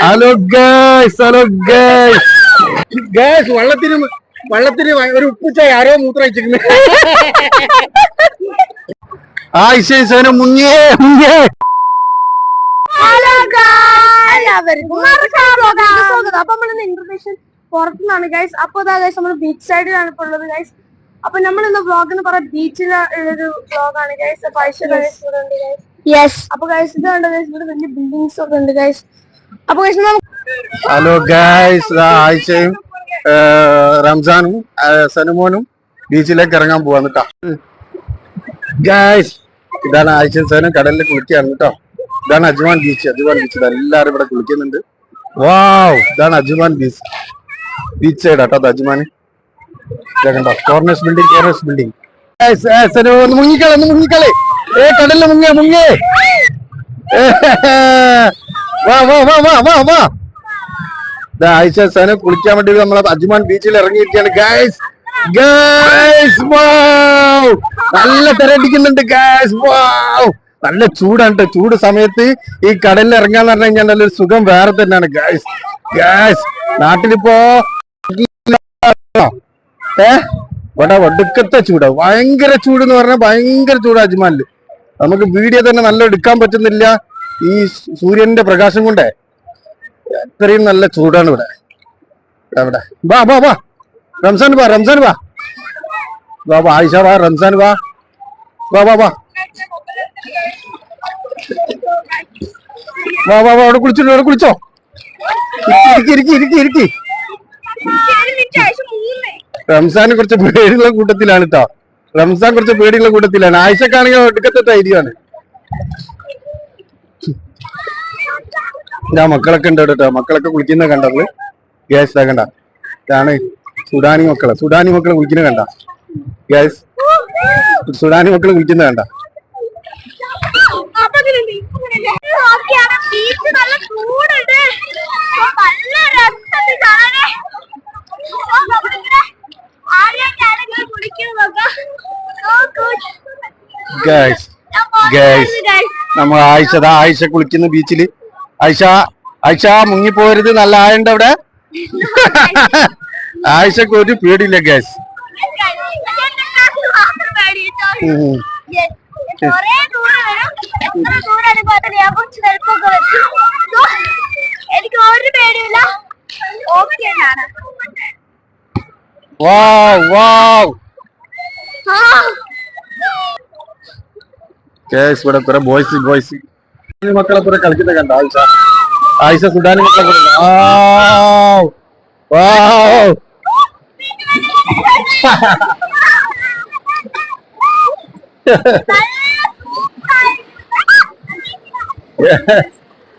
Hello guys, hello guys. Guys, വള്ളത്തിന് ഒരു ഉപ്പുച്ചായി ആരോ മൂത്രം വെച്ചിരുന്നു. ആയിഷേനും മുങ്ങിയേ. അപ്പൊ നമ്മളിന്ന് ഇന്റർനാഷണൽ പുറത്തുനിന്നാണ് ഗൈസ്. അപ്പൊ ഗൈസ് നമ്മൾ ബീച്ച് സൈഡിലാണ് ഇപ്പൊ ഉള്ളത് ഗൈസ്. അപ്പൊ നമ്മൾ ഇന്ന് വ്ളോഗ് എന്ന് പറയാൻ ബീച്ചിലെ ഉള്ളൊരു വ്ളോഗാണ് ഗൈസ്. അപ്പൊ ആയിഷ ഗൈസ്, അപ്പൊ ഗൈസ് ഇത് കണ്ട ഗൈസ്, ഇവിടെ വലിയ ബിൽഡിങ്സ് ഒക്കെ ഉണ്ട് ഗൈസ്. അപ്പൊ ഗൈസ് ഹലോ ഗൈസ്, ആയിഷയും റംസാനും സനുമോനും ബീച്ചിലേക്ക് ഇറങ്ങാൻ പോവാന്ന് കേട്ടോ. ഗൈസ്, ഇതാണ് ആയിഷയും സനും കടലിൽ കുളിക്കുകയാണ് കേട്ടോ. ഇതാണ് അജ്മാൻ ബീച്ച്. എല്ലാരും ഇവിടെ കുളിക്കുന്നുണ്ട്. വാവ്, ഇതാണ് അജ്മാൻ ബീച്ച് സൈഡ് കേട്ടോ. അത് അജ്മാൻ കണ്ടോ, കോർണേഴ്സ് ബിൽഡിംഗ്. ഒന്ന് മുങ്ങിക്കളെ. കടലിൽ മുങ്ങേ. വാ. ആയിഷ സന കുളിക്കാൻ വേണ്ടി നമ്മളെ അജ്മാൻ ബീച്ചിൽ ഇറങ്ങിയിരിക്കുകയാണ് ഗൈസ്. വാവ്, നല്ല തിരടിക്കുന്നുണ്ട് ഗൈസ്. വാവ്, നല്ല ചൂടാണ്. ചൂട് സമയത്ത് ഈ കടലിൽ ഇറങ്ങാന്ന് പറഞ്ഞു കഴിഞ്ഞാൽ നല്ലൊരു സുഖം വേറെ തന്നെയാണ് ഗൈസ്. നാട്ടിലിപ്പോ ഇവിടെ ഒടുക്കത്തെ ചൂടാ, ഭയങ്കര ചൂട് എന്ന് പറഞ്ഞാൽ ഭയങ്കര ചൂട്. അജ്മാനില് നമുക്ക് വീഡിയോ തന്നെ നല്ല എടുക്കാൻ പറ്റുന്നില്ല, ഈ സൂര്യന്റെ പ്രകാശം കൊണ്ടേ. അത്രയും നല്ല ചൂടാണ് ഇവിടെ. വാ റംസാൻ വാ. ആയിഷ വാ, റംസാൻ വാ. അവിടെ കുളിച്ചോ. ഇരിക്കി. റംസാൻ കുറച്ച് പേടിയുള്ള കൂട്ടത്തിലാണ് കേട്ടോ. ആയിഷക്കാണെങ്കിൽ ഒടുക്കത്തെ ധൈര്യമാണ്. മക്കളൊക്കെ ഉണ്ട് കേട്ടോ. മക്കളൊക്കെ കുളിക്കുന്ന കണ്ടത് ഗ്യാസ് കണ്ട. ഇതാണ് സുഡാനി മക്കള് കുളിക്കുന്ന കണ്ട ഗ്യാസ്. സുഡാനി മക്കള് കുളിക്കുന്ന കണ്ട. നമ്മ ആയിഷ കുളിക്കുന്ന ബീച്ചില്. ആയിഷ മുങ്ങിപ്പോരുത്, നല്ല ആയുണ്ട് അവിടെ. ആയിഷക്ക് ഒരു പേടിയില്ല ഗ്യാസ്. ഇവിടെ കുറെ ബോയ്സ് മക്കളെ കുറെ കളിക്കുന്ന കണ്ട. ആയിഷ സുഡാനി മക്കളെ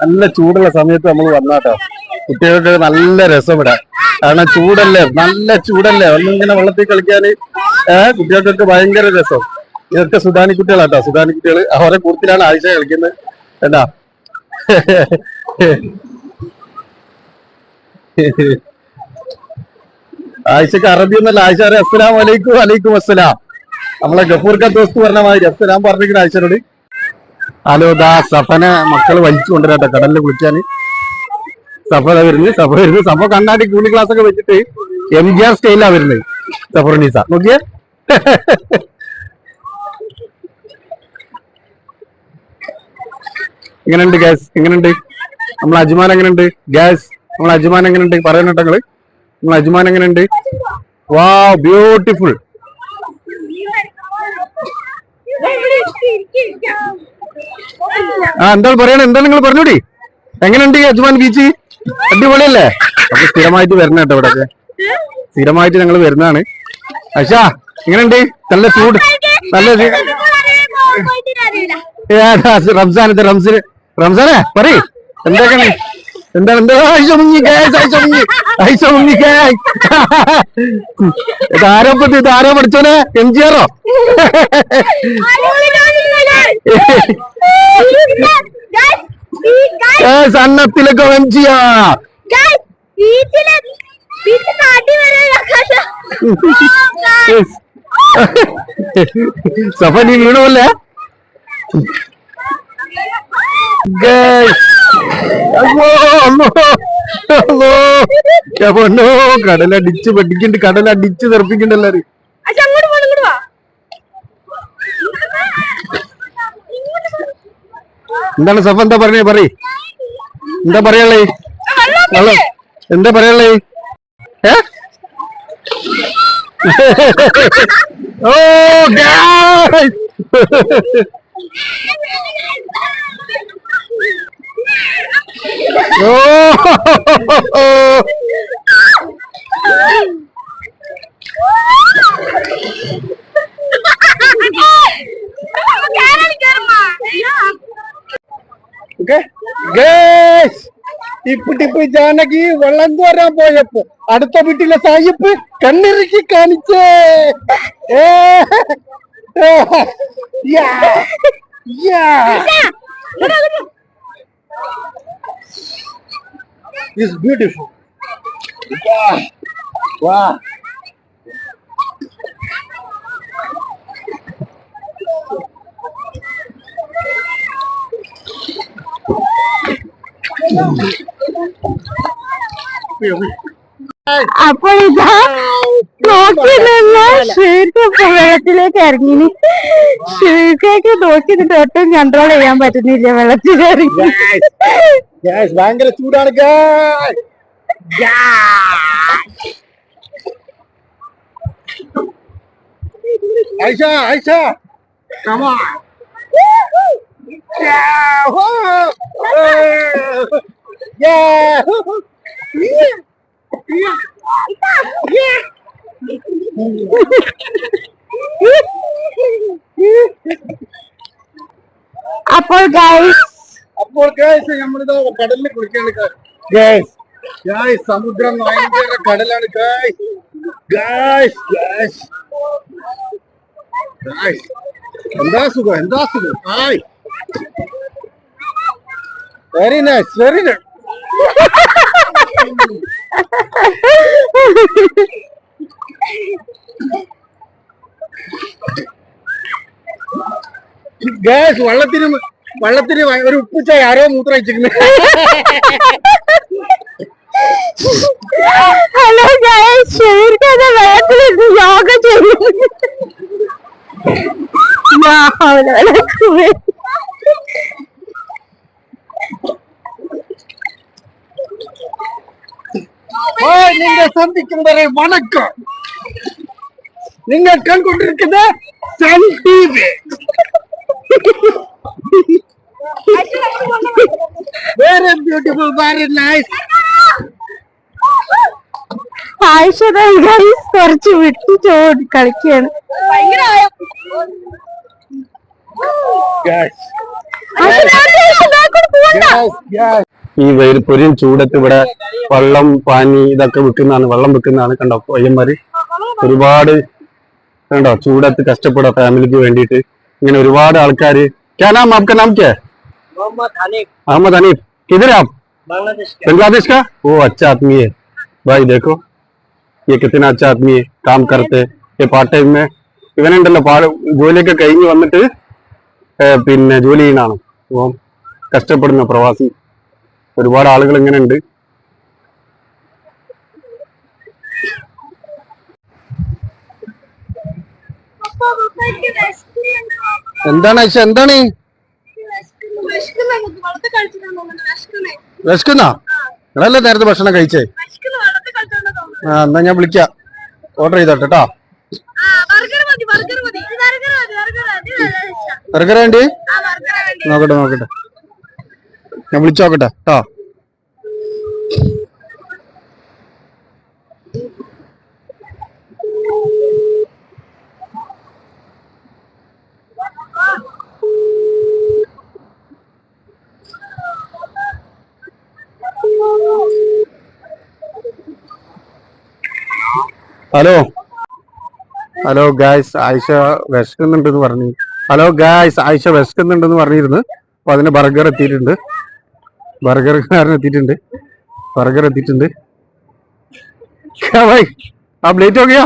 നല്ല ചൂടുള്ള സമയത്ത് നമ്മൾ വന്നാട്ടോ. കുട്ടികൾക്ക് നല്ല രസം ഇവിടെ, കാരണം നല്ല ചൂടല്ലേ. ഒന്നിങ്ങനെ വെള്ളത്തിൽ കളിക്കാന് കുട്ടികൾക്കൊക്കെ ഭയങ്കര രസം. ഇതൊക്കെ സുഡാനി കുട്ടികളാട്ടോ. സുഡാനി കുട്ടികൾ അവരെ കൂട്ടത്തിലാണ് ആയിഷ കളിക്കുന്നത് കേട്ടാ. ആയിഷക്ക് അറബി ഒന്നല്ല. ആയിഷ അറിയാം അസ്സലാം വലൈക്കും അസ്സലാം. നമ്മളെ ഗഫൂർക്ക ദോസ്ത് പറഞ്ഞ മാതിരി അസ്സലാം പറഞ്ഞിരിക്കുന്ന ആയിഷനോട്. ഹലോ സഫനെ മക്കള് വലിച്ചു കൊണ്ടുവരാട്ടോ കടലിൽ കുളിക്കാന്. സഫ വരുന്നു. സഫ കണ്ണാടി കൂണി ക്ലാസ് ഒക്കെ വെച്ചിട്ട് MGR സ്റ്റൈലാ വരുന്നത്. സഫറുനീസ നോക്കിയേ. എങ്ങനെയുണ്ട് ഗ്യാസ്? എങ്ങനെയുണ്ട് നമ്മളെ അജ്മാൻ? എങ്ങനെയുണ്ട് ഗ്യാസ്? നമ്മളെ അജ്മാൻ എങ്ങനെയുണ്ട് പറയുന്നുട്ടോ നിങ്ങള്? നമ്മളെ അജ്മാൻ എങ്ങനെയുണ്ട്? വാ, ബ്യൂട്ടിഫുൾ. എന്താണ് പറയണേ? എന്താ നിങ്ങൾ പറഞ്ഞൂടി? എങ്ങനെയുണ്ട് ഈ അജ്മാൻ ബീച്ച്? അടിപൊളിയല്ലേ? അപ്പൊ സ്ഥിരമായിട്ട് വരണ കേട്ടോ ഇവിടെ. സ്ഥിരമായിട്ട് ഞങ്ങൾ വരുന്നതാണ്. അച്ഛാ എങ്ങനെയുണ്ട്? നല്ല ചൂട്, നല്ല റംസാനെ പറയ് എന്തൊക്കെയാണ്? എന്താ ആയിഷ മുങ്ങി. ഇതാരോ പഠിച്ചോനെ? MGR സന്നത്തിലൊക്കെ MGR. സഫ നീ വീണല്ലേ? പൊന്നോ കടലടിച്ച് പഠിക്കണ്ട്, കടലടിച്ച് തെറപ്പിക്കണ്ട് എല്ലാരും. എന്താണ് സഫ എന്താ പറഞ്ഞേ? എന്താ പറയാളേ? എന്താ പറയാളേ? ഓ ഗായ്സ് ഓ ഇപ്പിട്ടിപ്പ് ജാനകി വെള്ളം കോരാൻ പോയപ്പോ അടുത്ത വീട്ടിലെ സായിപ്പ് കണ്ണിറുക്കി കാണിച്ചേ. It's beautiful. Wow. അപ്പൊ ഇതാ നോക്കി നിന്ന ഷീർക്കൊക്കെ വെള്ളത്തിലേക്ക് ഇറങ്ങി. ഷീർക്കൊക്കെ നോക്കി നിന്നിട്ട് ഒട്ടും കൺട്രോൾ ചെയ്യാൻ പറ്റുന്നില്ല വെള്ളത്തിൽ ഇറങ്ങി. ഭയങ്കര ചൂടാണ്. Aisha Aisha come on. അപ്പോൾ ഗൈസ് നമ്മളിതാ കടലിൽ കുളിക്കാണ്. സമുദ്രം ഭയങ്കര കടലാണ്. എന്താ സുഖം, എന്താ സുഖം. Very nice, very nice. വള്ളത്തിന് ഒരു ഉപ്പുച്ചായ ആരോ മൂത്രം വെച്ചിരിക്കുന്നു. ഹലോ ഗൈസ്, വെള്ളത്തിലിരുന്ന് യോഗ ചെയ്യുന്നു. நீங்க சந்திக்கும் வரை வணக்கம். நீங்கள் கண்கொண்டிருக்கிறது Sun TV. Very beautiful, very nice. Ayisha guys കുറച്ച് വിട്ടു കളിക്കാണ്. ഈ പൊരിയും ചൂടത്ത് ഇവിടെ വെള്ളം പാനി ഇതൊക്കെ വിൽക്കുന്നതാണ്, വെള്ളം വിൽക്കുന്നതാണ്. കണ്ടോ പയ്യന്മാര് ഒരുപാട് കണ്ടോ ചൂടത്ത് കഷ്ടപ്പെടാ ഫാമിലിക്ക് വേണ്ടിയിട്ട്. ഇങ്ങനെ ഒരുപാട് ആൾക്കാര്. क्या नाम आपका? नाम क्या है? मोहम्मद हनीफ. किधर है आप? बांग्लादेश का. वो अच्छा आदमी है भाई. देखो ये कितना अच्छा आदमी है, काम करते ये पार्ट टाइम में. ഇവനുണ്ടല്ലോ ജോലിയൊക്കെ കഴിഞ്ഞ് വന്നിട്ട് പിന്നെ ജോലി ചെയ്യുന്നതാണ്. അപ്പം കഷ്ടപ്പെടുന്ന പ്രവാസി ഒരുപാട് ആളുകൾ ഇങ്ങനെ ഉണ്ട്. എന്താണ് ഐഷ, എന്താണ് വിശക്കുന്ന? നിങ്ങളല്ലേ നേരത്തെ ഭക്ഷണം കഴിച്ചേ? എന്നാ ഞാൻ വിളിക്കാം, ഓർഡർ ചെയ്തോട്ടെ കേട്ടോ. ബർഗർ വേണ്ടി? നോക്കട്ടെ ഞാൻ വിളിച്ചോക്കട്ടെ കേട്ടോ. ഹലോ ഗായ്സ്, ആയിഷ വിശക്കുന്നുണ്ടെന്ന് പറഞ്ഞു. ആയിഷ വിശക്കുന്നുണ്ടെന്ന് പറഞ്ഞിരുന്നു. അപ്പൊ അതിന് ബർഗർ എത്തിയിട്ടുണ്ട്. ബർഗർക്കാരൻ എത്തിയിട്ടുണ്ട്. आप लेट हो गया?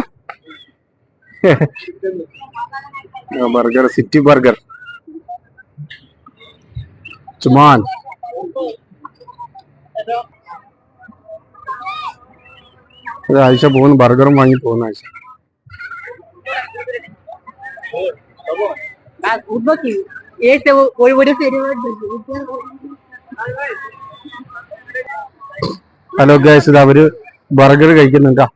बर्गर, सिटी बर्गर, चुमान. ആയിഷ പോകുന്നു, ബർഗറും വാങ്ങി പോകുന്നു ആയിഷ. ഹലോ ഗൈസ്, ഇത് അവര് ബർഗർ കഴിക്കുന്നുണ്ടാ.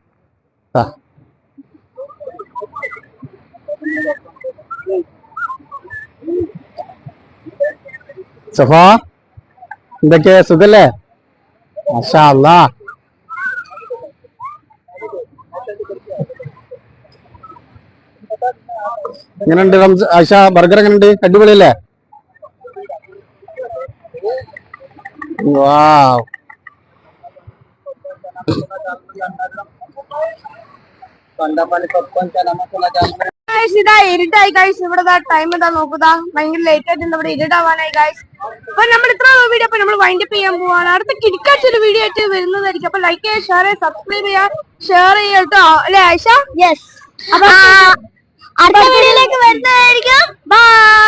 സഫാ, എന്തൊക്കെയാ സുഖല്ലേ? മാഷാ അല്ലാ. എങ്ങനെയുണ്ട് ആയിഷ, ബർഗർ എങ്ങനെയുണ്ട്? അടിപൊളിയല്ലേ? വാവ്. ഇതാ ഇരുട്ടായി ഗൈസ്. ഇവിടെ ടൈം എന്താ നോക്കുക, ഭയങ്കര ലേറ്റ് ആയിട്ടുണ്ട്. ഇവിടെ ഇരുട്ടാവാനായി ഗൈസ്. അപ്പൊ നമ്മൾ ഇത്ര വീഡിയോ അപ്പൊ നമ്മൾ വൈൻഡപ്പ് ചെയ്യാൻ പോവാണ്. അടുത്ത കിടക്കാച്ചൊരു വീഡിയോ ആയിട്ട് വരുന്നതായിരിക്കും. അപ്പൊ ലൈക്ക് ചെയ്യുക, ഷെയർ ചെയ്യുക, സബ്സ്ക്രൈബ് ചെയ്യുക, ഷെയർ ചെയ്യുക കേട്ടോ. അല്ലെ ആയിഷ? യെസ്. അപ്പൊ അടുത്ത വീഡിയോയിലേക്ക് വരുന്നതായിരിക്കും. ബൈ.